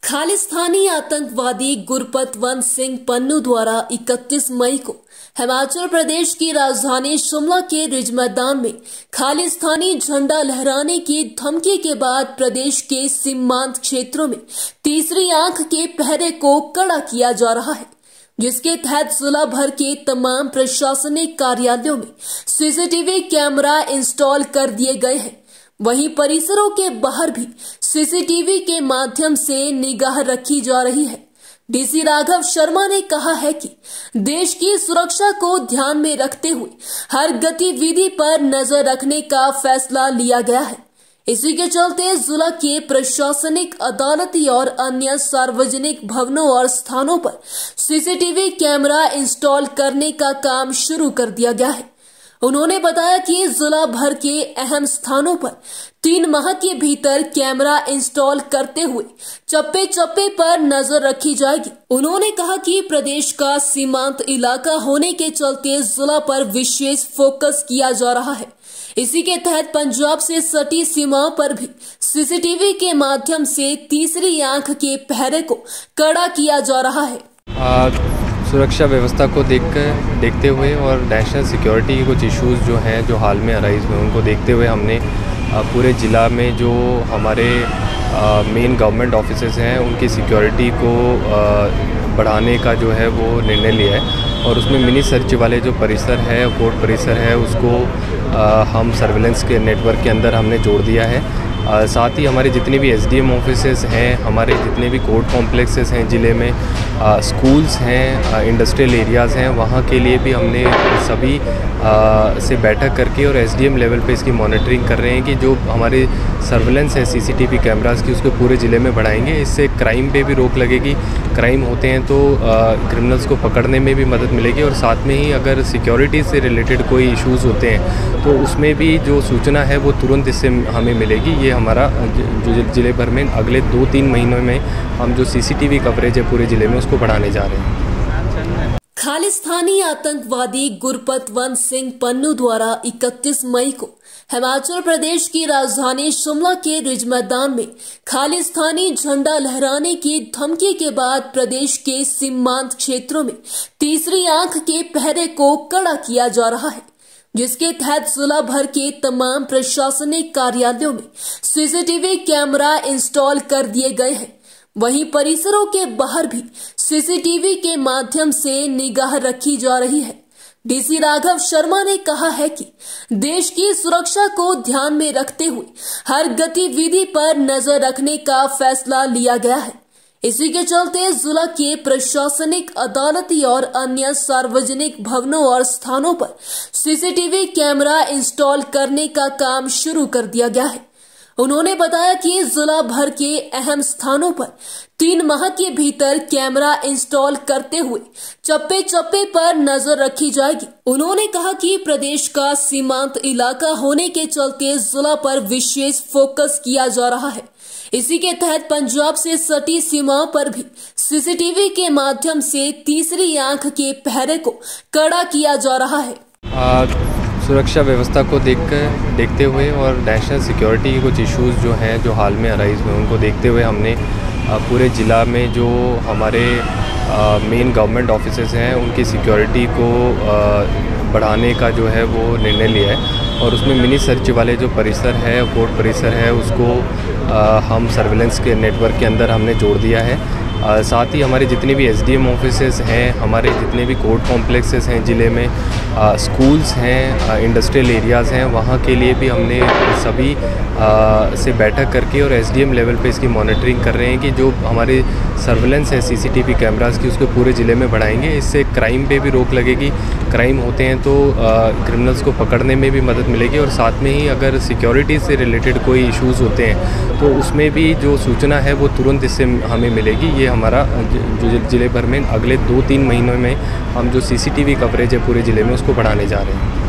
खालिस्तानी आतंकवादी गुरपतवंत सिंह पन्नू द्वारा 31 मई को हिमाचल प्रदेश की राजधानी शिमला के रिज मैदान में खालिस्तानी झंडा लहराने की धमकी के बाद प्रदेश के सीमांत क्षेत्रों में तीसरी आंख के पहरे को कड़ा किया जा रहा है, जिसके तहत जिला भर के तमाम प्रशासनिक कार्यालयों में सीसीटीवी कैमरा इंस्टॉल कर दिए गए हैं। वहीं परिसरों के बाहर भी सीसीटीवी के माध्यम से निगाह रखी जा रही है। डीसी राघव शर्मा ने कहा है कि देश की सुरक्षा को ध्यान में रखते हुए हर गतिविधि पर नजर रखने का फैसला लिया गया है। इसी के चलते जिला के प्रशासनिक, अदालती और अन्य सार्वजनिक भवनों और स्थानों पर सीसीटीवी कैमरा इंस्टॉल करने का काम शुरू कर दिया गया है। उन्होंने बताया कि जिला भर के अहम स्थानों पर 3 माह के भीतर कैमरा इंस्टॉल करते हुए चप्पे चप्पे पर नजर रखी जाएगी। उन्होंने कहा कि प्रदेश का सीमांत इलाका होने के चलते जिला पर विशेष फोकस किया जा रहा है। इसी के तहत पंजाब से सटी सीमाओं पर भी सीसीटीवी के माध्यम से तीसरी आंख के पहरे को कड़ा किया जा रहा है। सुरक्षा व्यवस्था को देखते हुए और नेशनल सिक्योरिटी के कुछ इश्यूज़ जो हैं, जो हाल में अराइज हुए, उनको देखते हुए हमने पूरे ज़िला में जो हमारे मेन गवर्नमेंट ऑफिसेज हैं उनकी सिक्योरिटी को बढ़ाने का जो है वो निर्णय लिया है। और उसमें मिनी सर्च वाले जो परिसर है, कोर्ट परिसर है, उसको हम सर्विलेंस के नेटवर्क के अंदर हमने जोड़ दिया है। साथ ही हमारे जितने भी एसडीएम ऑफिसेस हैं, हमारे जितने भी कोर्ट कॉम्प्लेक्सेस हैं ज़िले में, स्कूल्स हैं, इंडस्ट्रियल एरियाज़ हैं, वहाँ के लिए भी हमने सभी से बैठक करके और एसडीएम लेवल पे इसकी मॉनिटरिंग कर रहे हैं कि जो हमारे सर्विलेंस है सीसीटीवी कैमरास की, उसको पूरे ज़िले में बढ़ाएंगे। इससे क्राइम पे भी रोक लगेगी। क्राइम होते हैं तो क्रिमिनल्स को पकड़ने में भी मदद मिलेगी और साथ में ही अगर सिक्योरिटी से रिलेटेड कोई इश्यूज़ होते हैं तो उसमें भी जो सूचना है वो तुरंत इससे हमें मिलेगी। ये हमारा जो ज़िले भर में अगले 2-3 महीनों में हम जो सीसीटीवी कवरेज है पूरे ज़िले में उसको बढ़ाने जा रहे हैं। खालिस्तानी आतंकवादी गुरपतवंत सिंह पन्नू द्वारा 31 मई को हिमाचल प्रदेश की राजधानी शिमला के रिज मैदान में खालिस्तानी झंडा लहराने की धमकी के बाद प्रदेश के सीमांत क्षेत्रों में तीसरी आंख के पहरे को कड़ा किया जा रहा है, जिसके तहत जिला भर के तमाम प्रशासनिक कार्यालयों में सीसीटीवी कैमरा इंस्टॉल कर दिए गए हैं। वहीं परिसरों के बाहर भी सीसीटीवी के माध्यम से निगाह रखी जा रही है। डीसी राघव शर्मा ने कहा है कि देश की सुरक्षा को ध्यान में रखते हुए हर गतिविधि पर नजर रखने का फैसला लिया गया है। इसी के चलते जिला के प्रशासनिक, अदालती और अन्य सार्वजनिक भवनों और स्थानों पर सीसीटीवी कैमरा इंस्टॉल करने का काम शुरू कर दिया गया है। उन्होंने बताया कि जिला भर के अहम स्थानों पर 3 माह के भीतर कैमरा इंस्टॉल करते हुए चप्पे चप्पे पर नजर रखी जाएगी। उन्होंने कहा कि प्रदेश का सीमांत इलाका होने के चलते जिला पर विशेष फोकस किया जा रहा है। इसी के तहत पंजाब से सटी सीमाओं पर भी सीसीटीवी के माध्यम से तीसरी आंख के पहरे को कड़ा किया जा रहा है। सुरक्षा व्यवस्था को देखते हुए और नेशनल सिक्योरिटी के कुछ इश्यूज़ जो हैं, जो हाल में अराइज हुए, उनको देखते हुए हमने पूरे ज़िला में जो हमारे मेन गवर्नमेंट ऑफिसेज हैं उनकी सिक्योरिटी को बढ़ाने का जो है वो निर्णय लिया है। और उसमें मिनी सर्च वाले जो परिसर है, कोर्ट परिसर है, उसको हम सर्विलेंस के नेटवर्क के अंदर हमने जोड़ दिया है। साथ ही हमारे जितने भी एसडीएम ऑफिसेस हैं, हमारे जितने भी कोर्ट कॉम्प्लेक्सेस हैं ज़िले में, स्कूल्स हैं, इंडस्ट्रियल एरियाज़ हैं, वहाँ के लिए भी हमने सभी से बैठक करके और एसडीएम लेवल पे इसकी मॉनिटरिंग कर रहे हैं कि जो हमारे सर्विलेंस है सीसीटीवी कैमरास की, उसको पूरे ज़िले में बढ़ाएंगे। इससे क्राइम पे भी रोक लगेगी। क्राइम होते हैं तो क्रिमिनल्स को पकड़ने में भी मदद मिलेगी और साथ में ही अगर सिक्योरिटी से रिलेटेड कोई इश्यूज़ होते हैं तो उसमें भी जो सूचना है वो तुरंत इससे हमें मिलेगी। ये हमारा जो ज़िले भर में अगले 2-3 महीनों में हम जो सीसीटीवी कवरेज है पूरे ज़िले में उसको बढ़ाने जा रहे हैं।